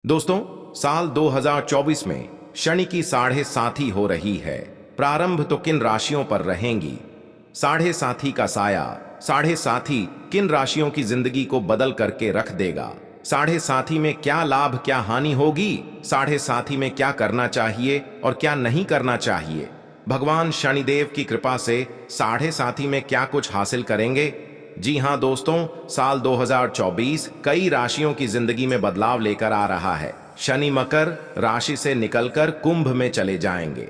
दोस्तों, साल 2024 में शनि की साढ़े साथी हो रही है। प्रारंभ तो किन राशियों पर रहेंगी? साढ़े साथी का साया साढ़े साथी किन राशियों की जिंदगी को बदल करके रख देगा? साढ़े साथी में क्या लाभ क्या हानि होगी? साढ़े साथी में क्या करना चाहिए और क्या नहीं करना चाहिए? भगवान शनिदेव की कृपा से साढ़े साथी में क्या कुछ हासिल करेंगे? जी हां दोस्तों, साल 2024 कई राशियों की जिंदगी में बदलाव लेकर आ रहा है। शनि मकर राशि से निकलकर कुंभ में चले जाएंगे।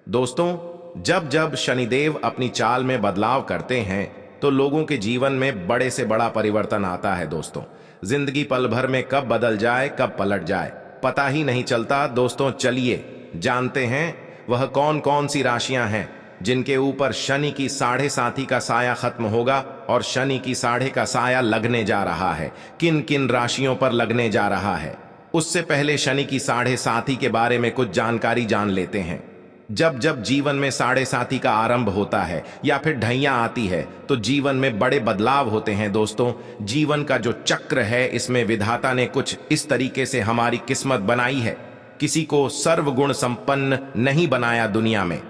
दोस्तों, जब जब शनिदेव अपनी चाल में बदलाव करते हैं तो लोगों के जीवन में बड़े से बड़ा परिवर्तन आता है। दोस्तों, जिंदगी पल भर में कब बदल जाए कब पलट जाए पता ही नहीं चलता। दोस्तों, चलिए जानते हैं वह कौन कौन सी राशियां हैं जिनके ऊपर शनि की साढ़े साथी का साया खत्म होगा और शनि की साढ़े का साया लगने जा रहा है। किन किन राशियों पर लगने जा रहा है, उससे पहले शनि की साढ़े साथी के बारे में कुछ जानकारी जान लेते हैं। जब जब जीवन में साढ़े साथी का आरंभ होता है या फिर ढैया आती है तो जीवन में बड़े बदलाव होते हैं। दोस्तों, जीवन का जो चक्र है इसमें विधाता ने कुछ इस तरीके से हमारी किस्मत बनाई है। किसी को सर्वगुण संपन्न नहीं बनाया दुनिया में।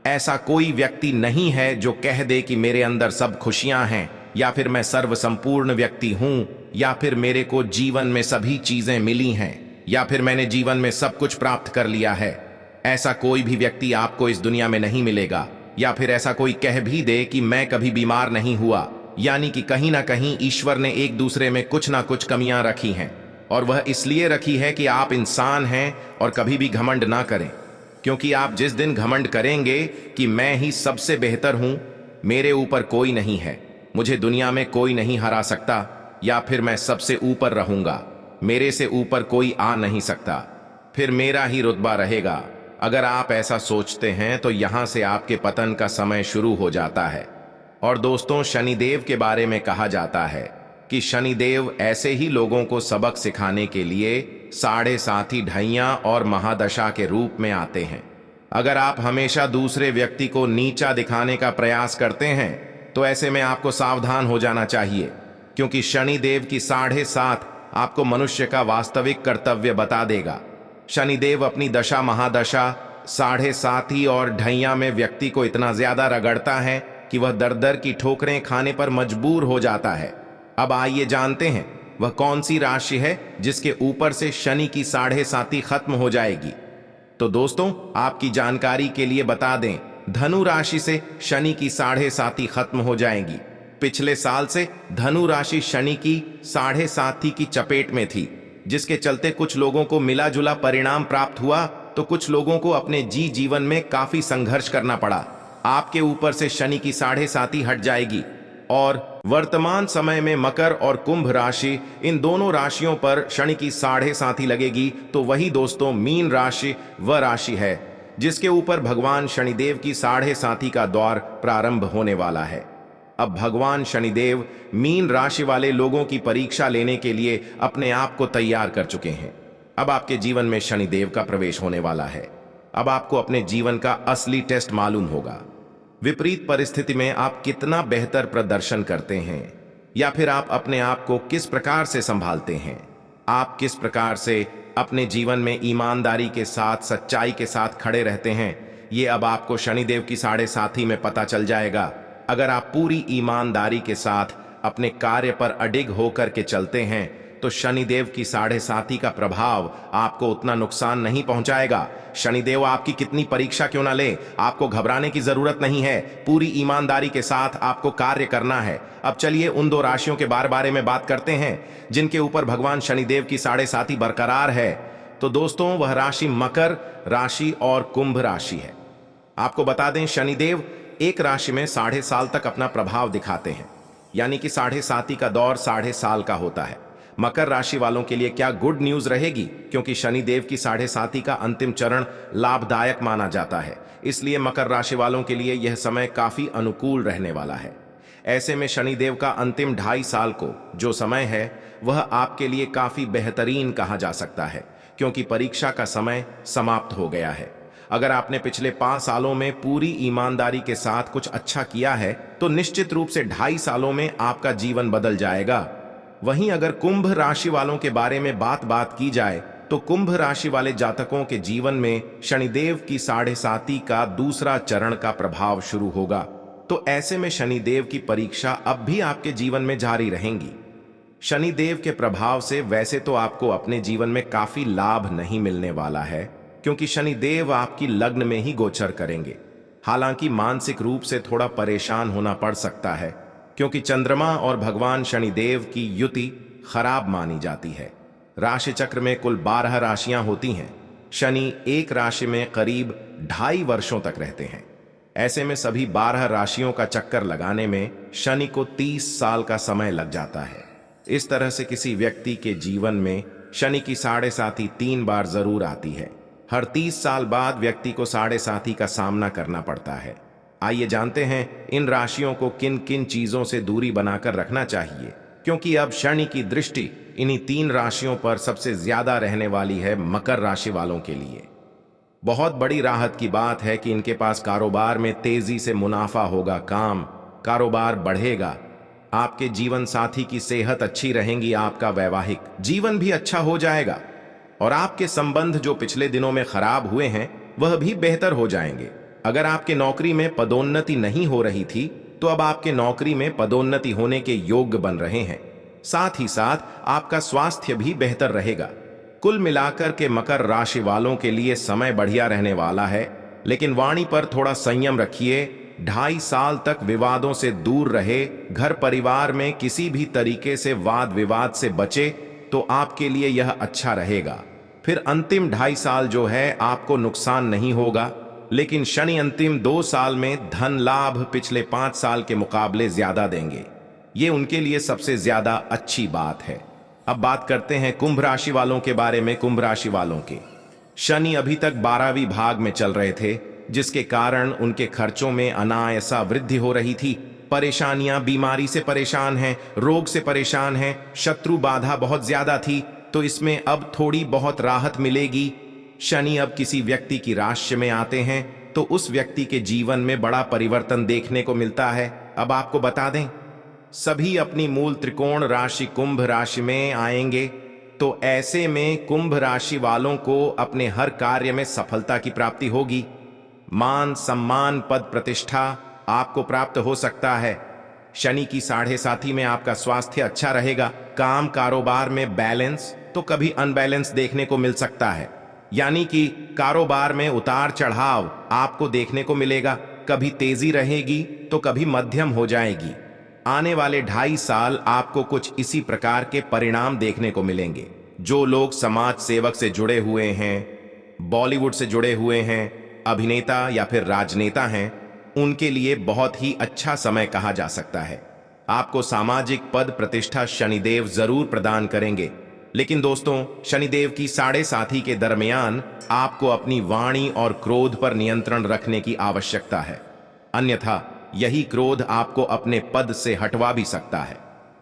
ऐसा कोई व्यक्ति नहीं है जो कह दे कि मेरे अंदर सब खुशियां हैं, या फिर मैं सर्व संपूर्ण व्यक्ति हूं, या फिर मेरे को जीवन में सभी चीजें मिली हैं, या फिर मैंने जीवन में सब कुछ प्राप्त कर लिया है। ऐसा कोई भी व्यक्ति आपको इस दुनिया में नहीं मिलेगा। या फिर ऐसा कोई कह भी दे कि मैं कभी बीमार नहीं हुआ, यानी कि कहीं ना कहीं ईश्वर ने एक दूसरे में कुछ ना कुछ कमियां रखी हैं, और वह इसलिए रखी है कि आप इंसान हैं और कभी भी घमंड ना करें। क्योंकि आप जिस दिन घमंड करेंगे कि मैं ही सबसे बेहतर हूं, मेरे ऊपर कोई नहीं है, मुझे दुनिया में कोई नहीं हरा सकता, या फिर मैं सबसे ऊपर रहूंगा, मेरे से ऊपर कोई आ नहीं सकता, फिर मेरा ही रुतबा रहेगा, अगर आप ऐसा सोचते हैं तो यहां से आपके पतन का समय शुरू हो जाता है। और दोस्तों, शनिदेव के बारे में कहा जाता है कि शनिदेव ऐसे ही लोगों को सबक सिखाने के लिए साढ़े साथी ढैया और महादशा के रूप में आते हैं। अगर आप हमेशा दूसरे व्यक्ति को नीचा दिखाने का प्रयास करते हैं तो ऐसे में आपको सावधान हो जाना चाहिए, क्योंकि शनिदेव की साढ़े सात आपको मनुष्य का वास्तविक कर्तव्य बता देगा। शनिदेव अपनी दशा महादशा साढ़े साथी और ढैया में व्यक्ति को इतना ज्यादा रगड़ता है कि वह दर दर की ठोकरें खाने पर मजबूर हो जाता है। अब आइए जानते हैं वह कौन सी राशि है जिसके ऊपर से शनि की साढ़े साथी खत्म हो जाएगी। तो दोस्तों, आपकी जानकारी के लिए बता दें, धनु राशि से शनि की साढ़े साथी खत्म हो जाएगी। पिछले साल से धनु राशि शनि की साढ़े साथी की चपेट में थी, जिसके चलते कुछ लोगों को मिला जुला परिणाम प्राप्त हुआ तो कुछ लोगों को अपने जीवन में काफी संघर्ष करना पड़ा। आपके ऊपर से शनि की साढ़े साथी हट जाएगी और वर्तमान समय में मकर और कुंभ राशि, इन दोनों राशियों पर शनि की साढ़े साथी लगेगी। तो वही दोस्तों, मीन राशि वह राशि है जिसके ऊपर भगवान शनिदेव की साढ़े साथी का दौर प्रारंभ होने वाला है। अब भगवान शनिदेव मीन राशि वाले लोगों की परीक्षा लेने के लिए अपने आप को तैयार कर चुके हैं। अब आपके जीवन में शनिदेव का प्रवेश होने वाला है। अब आपको अपने जीवन का असली टेस्ट मालूम होगा। विपरीत परिस्थिति में आप कितना बेहतर प्रदर्शन करते हैं, या फिर आप अपने आप को किस प्रकार से संभालते हैं, आप किस प्रकार से अपने जीवन में ईमानदारी के साथ सच्चाई के साथ खड़े रहते हैं, ये अब आपको शनिदेव की साढ़े साथी में पता चल जाएगा। अगर आप पूरी ईमानदारी के साथ अपने कार्य पर अडिग होकर के चलते हैं तो शनिदेव की साढ़े साथी का प्रभाव आपको उतना नुकसान नहीं पहुंचाएगा। शनिदेव आपकी कितनी परीक्षा क्यों ना ले, आपको घबराने की जरूरत नहीं है। पूरी ईमानदारी के साथ आपको कार्य करना है। अब चलिए उन दो राशियों के बारे में बात करते हैं जिनके ऊपर भगवान शनिदेव की साढ़े साथी बरकरार है। तो दोस्तों, वह राशि मकर राशि और कुंभ राशि है। आपको बता दें, शनिदेव एक राशि में साढ़े साल तक अपना प्रभाव दिखाते हैं, यानी कि साढ़े साथी का दौर साढ़े साल का होता है। मकर राशि वालों के लिए क्या गुड न्यूज रहेगी, क्योंकि शनिदेव की साढ़े साथी का अंतिम चरण लाभदायक माना जाता है। इसलिए मकर राशि वालों के लिए यह समय काफी अनुकूल रहने वाला है। ऐसे में शनिदेव का अंतिम 2.5 साल को जो समय है वह आपके लिए काफी बेहतरीन कहा जा सकता है, क्योंकि परीक्षा का समय समाप्त हो गया है। अगर आपने पिछले 5 सालों में पूरी ईमानदारी के साथ कुछ अच्छा किया है तो निश्चित रूप से 2.5 सालों में आपका जीवन बदल जाएगा। वहीं अगर कुंभ राशि वालों के बारे में बात की जाए तो कुंभ राशि वाले जातकों के जीवन में शनिदेव की 7.5 का दूसरा चरण का प्रभाव शुरू होगा। तो ऐसे में शनिदेव की परीक्षा अब भी आपके जीवन में जारी रहेंगी। शनिदेव के प्रभाव से वैसे तो आपको अपने जीवन में काफी लाभ नहीं मिलने वाला है, क्योंकि शनिदेव आपकी लग्न में ही गोचर करेंगे। हालांकि मानसिक रूप से थोड़ा परेशान होना पड़ सकता है, क्योंकि चंद्रमा और भगवान शनिदेव की युति खराब मानी जाती है। राशि चक्र में कुल 12 राशियां होती हैं। शनि एक राशि में करीब 2.5 वर्षों तक रहते हैं। ऐसे में सभी 12 राशियों का चक्कर लगाने में शनि को 30 साल का समय लग जाता है। इस तरह से किसी व्यक्ति के जीवन में शनि की 7.5 3 बार जरूर आती है। हर 30 साल बाद व्यक्ति को 7.5 का सामना करना पड़ता है। आइए जानते हैं इन राशियों को किन किन चीजों से दूरी बनाकर रखना चाहिए, क्योंकि अब शनि की दृष्टि इन्हीं 3 राशियों पर सबसे ज्यादा रहने वाली है। मकर राशि वालों के लिए बहुत बड़ी राहत की बात है कि इनके पास कारोबार में तेजी से मुनाफा होगा, कारोबार बढ़ेगा, आपके जीवन साथी की सेहत अच्छी रहेगी, आपका वैवाहिक जीवन भी अच्छा हो जाएगा और आपके संबंध जो पिछले दिनों में खराब हुए हैं वह भी बेहतर हो जाएंगे। अगर आपके नौकरी में पदोन्नति नहीं हो रही थी तो अब आपके नौकरी में पदोन्नति होने के योग्य बन रहे हैं। साथ ही साथ आपका स्वास्थ्य भी बेहतर रहेगा। कुल मिलाकर के मकर राशि वालों के लिए समय बढ़िया रहने वाला है, लेकिन वाणी पर थोड़ा संयम रखिए। 2.5 साल तक विवादों से दूर रहे, घर परिवार में किसी भी तरीके से वाद विवाद से बचे तो आपके लिए यह अच्छा रहेगा। फिर अंतिम 2.5 साल जो है आपको नुकसान नहीं होगा, लेकिन शनि अंतिम 2 साल में धन लाभ पिछले 5 साल के मुकाबले ज्यादा देंगे। ये उनके लिए सबसे ज्यादा अच्छी बात है। अब बात करते हैं कुंभ राशि वालों के बारे में। कुंभ राशि वालों के शनि अभी तक 12वीं भाग में चल रहे थे, जिसके कारण उनके खर्चों में अनायासा वृद्धि हो रही थी। परेशानियां, बीमारी से परेशान हैं, रोग से परेशान हैं, शत्रु बाधा बहुत ज्यादा थी, तो इसमें अब थोड़ी बहुत राहत मिलेगी। शनि अब किसी व्यक्ति की राशि में आते हैं तो उस व्यक्ति के जीवन में बड़ा परिवर्तन देखने को मिलता है। अब आपको बता दें, सभी अपनी मूल त्रिकोण राशि कुंभ राशि में आएंगे, तो ऐसे में कुंभ राशि वालों को अपने हर कार्य में सफलता की प्राप्ति होगी। मान सम्मान पद प्रतिष्ठा आपको प्राप्त हो सकता है। शनि की 7.5 में आपका स्वास्थ्य अच्छा रहेगा। काम कारोबार में बैलेंस तो कभी अनबैलेंस देखने को मिल सकता है, यानी कि कारोबार में उतार चढ़ाव आपको देखने को मिलेगा। कभी तेजी रहेगी तो कभी मध्यम हो जाएगी। आने वाले 2.5 साल आपको कुछ इसी प्रकार के परिणाम देखने को मिलेंगे। जो लोग समाज सेवक से जुड़े हुए हैं, बॉलीवुड से जुड़े हुए हैं, अभिनेता या फिर राजनेता हैं, उनके लिए बहुत ही अच्छा समय कहा जा सकता है। आपको सामाजिक पद प्रतिष्ठा शनिदेव जरूर प्रदान करेंगे, लेकिन दोस्तों शनिदेव की 7.5 के दरमियान आपको अपनी वाणी और क्रोध पर नियंत्रण रखने की आवश्यकता है, अन्यथा यही क्रोध आपको अपने पद से हटवा भी सकता है।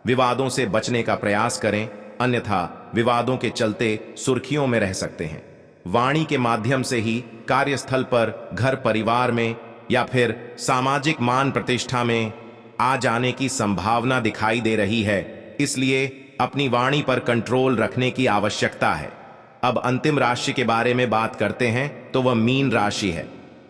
विवादों से बचने का प्रयास करें, अन्यथा विवादों के चलते सुर्खियों में रह सकते हैं। वाणी के माध्यम से ही कार्यस्थल पर, घर परिवार में या फिर सामाजिक मान प्रतिष्ठा में आ जाने की संभावना दिखाई दे रही है, इसलिए अपनी वाणी पर कंट्रोल रखने की आवश्यकता है। अब अंतिम राशि के बारे में बात करते हैं तो वह मीन राशि है।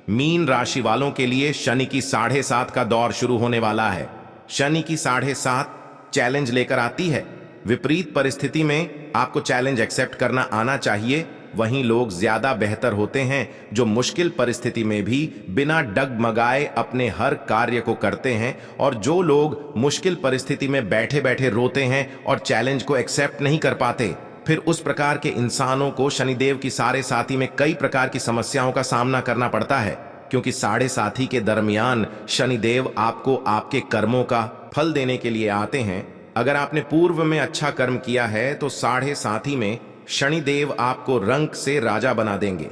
मीन राशि वालों के लिए शनि की 7.5 का दौर शुरू होने वाला है। शनि की 7.5 चैलेंज लेकर आती है। विपरीत परिस्थिति में आपको चैलेंज एक्सेप्ट करना आना चाहिए। वहीं लोग ज्यादा बेहतर होते हैं जो मुश्किल परिस्थिति में भी बिना डगमगाए अपने हर कार्य को करते हैं, और जो लोग मुश्किल परिस्थिति में बैठे बैठे रोते हैं और चैलेंज को एक्सेप्ट नहीं कर पाते, फिर उस प्रकार के इंसानों को शनिदेव की 7.5 में कई प्रकार की समस्याओं का सामना करना पड़ता है, क्योंकि 7.5 के दरमियान शनिदेव आपको आपके कर्मों का फल देने के लिए आते हैं। अगर आपने पूर्व में अच्छा कर्म किया है तो 7.5 में शनिदेव आपको रंक से राजा बना देंगे।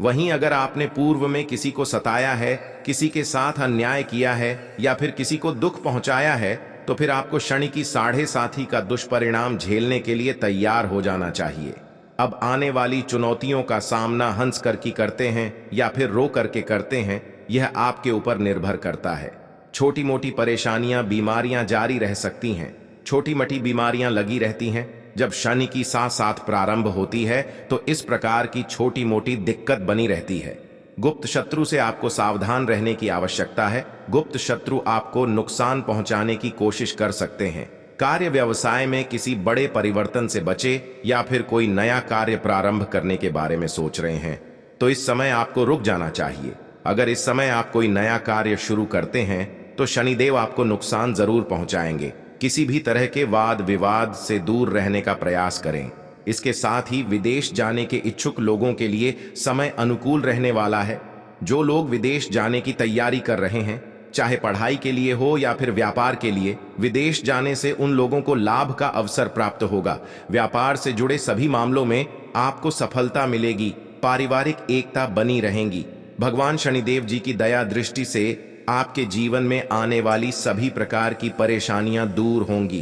वहीं अगर आपने पूर्व में किसी को सताया है, किसी के साथ अन्याय किया है या फिर किसी को दुख पहुंचाया है, तो फिर आपको शनि की 7.5 का दुष्परिणाम झेलने के लिए तैयार हो जाना चाहिए। अब आने वाली चुनौतियों का सामना हंस करके करते हैं या फिर रो करके करते हैं, यह आपके ऊपर निर्भर करता है। छोटी मोटी परेशानियां, बीमारियां जारी रह सकती हैं, छोटी मोटी बीमारियां लगी रहती हैं, जब शनि की साथ साथ प्रारंभ होती है तो इस प्रकार की छोटी मोटी दिक्कत बनी रहती है। गुप्त शत्रु से आपको सावधान रहने की आवश्यकता है। गुप्त शत्रु आपको नुकसान पहुंचाने की कोशिश कर सकते हैं। कार्य व्यवसाय में किसी बड़े परिवर्तन से बचे या फिर कोई नया कार्य प्रारंभ करने के बारे में सोच रहे हैं तो इस समय आपको रुक जाना चाहिए। अगर इस समय आप कोई नया कार्य शुरू करते हैं तो शनिदेव आपको नुकसान जरूर पहुंचाएंगे। किसी भी तरह के वाद विवाद से दूर रहने का प्रयास करें। इसके साथ ही विदेश जाने के इच्छुक लोगों के लिए समय अनुकूल रहने वाला है। जो लोग विदेश जाने की तैयारी कर रहे हैं, चाहे पढ़ाई के लिए हो या फिर व्यापार के लिए, विदेश जाने से उन लोगों को लाभ का अवसर प्राप्त होगा। व्यापार से जुड़े सभी मामलों में आपको सफलता मिलेगी। पारिवारिक एकता बनी रहेगी। भगवान शनिदेव जी की दया दृष्टि से आपके जीवन में आने वाली सभी प्रकार की परेशानियां दूर होंगी।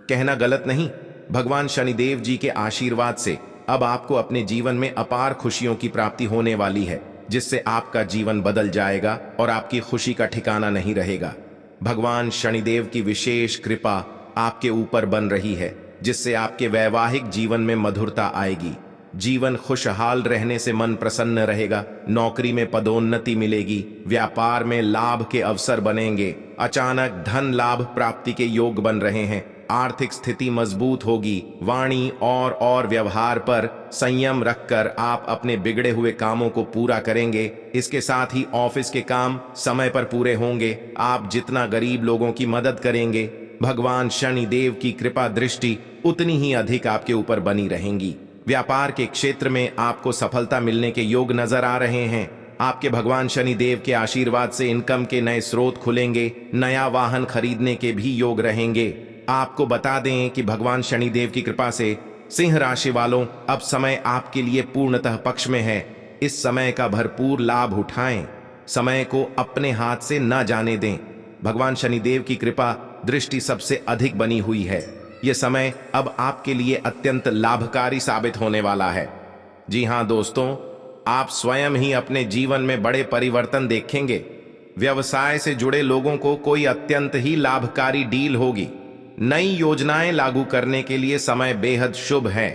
कहना गलत नहीं, भगवान शनिदेव जी के आशीर्वाद से अब आपको अपने जीवन में अपार खुशियों की प्राप्ति होने वाली है, जिससे आपका जीवन बदल जाएगा और आपकी खुशी का ठिकाना नहीं रहेगा। भगवान शनिदेव की विशेष कृपा आपके ऊपर बन रही है, जिससे आपके वैवाहिक जीवन में मधुरता आएगी। जीवन खुशहाल रहने से मन प्रसन्न रहेगा। नौकरी में पदोन्नति मिलेगी। व्यापार में लाभ के अवसर बनेंगे। अचानक धन लाभ प्राप्ति के योग बन रहे हैं। आर्थिक स्थिति मजबूत होगी। वाणी और व्यवहार पर संयम रखकर आप अपने बिगड़े हुए कामों को पूरा करेंगे। इसके साथ ही ऑफिस के काम समय पर पूरे होंगे। आप जितना गरीब लोगों की मदद करेंगे, भगवान शनिदेव की कृपा दृष्टि उतनी ही अधिक आपके ऊपर बनी रहेंगी। व्यापार के क्षेत्र में आपको सफलता मिलने के योग नजर आ रहे हैं। आपके भगवान शनिदेव के आशीर्वाद से इनकम के नए स्रोत खुलेंगे। नया वाहन खरीदने के भी योग रहेंगे। आपको बता दें कि भगवान शनिदेव की कृपा से सिंह राशि वालों, अब समय आपके लिए पूर्णतः पक्ष में है। इस समय का भरपूर लाभ उठाएं। समय को अपने हाथ से न जाने दें। भगवान शनिदेव की कृपा दृष्टि सबसे अधिक बनी हुई है। यह समय अब आपके लिए अत्यंत लाभकारी साबित होने वाला है। जी हां दोस्तों, आप स्वयं ही अपने जीवन में बड़े परिवर्तन देखेंगे। व्यवसाय से जुड़े लोगों को कोई अत्यंत ही लाभकारी डील होगी। नई योजनाएं लागू करने के लिए समय बेहद शुभ है।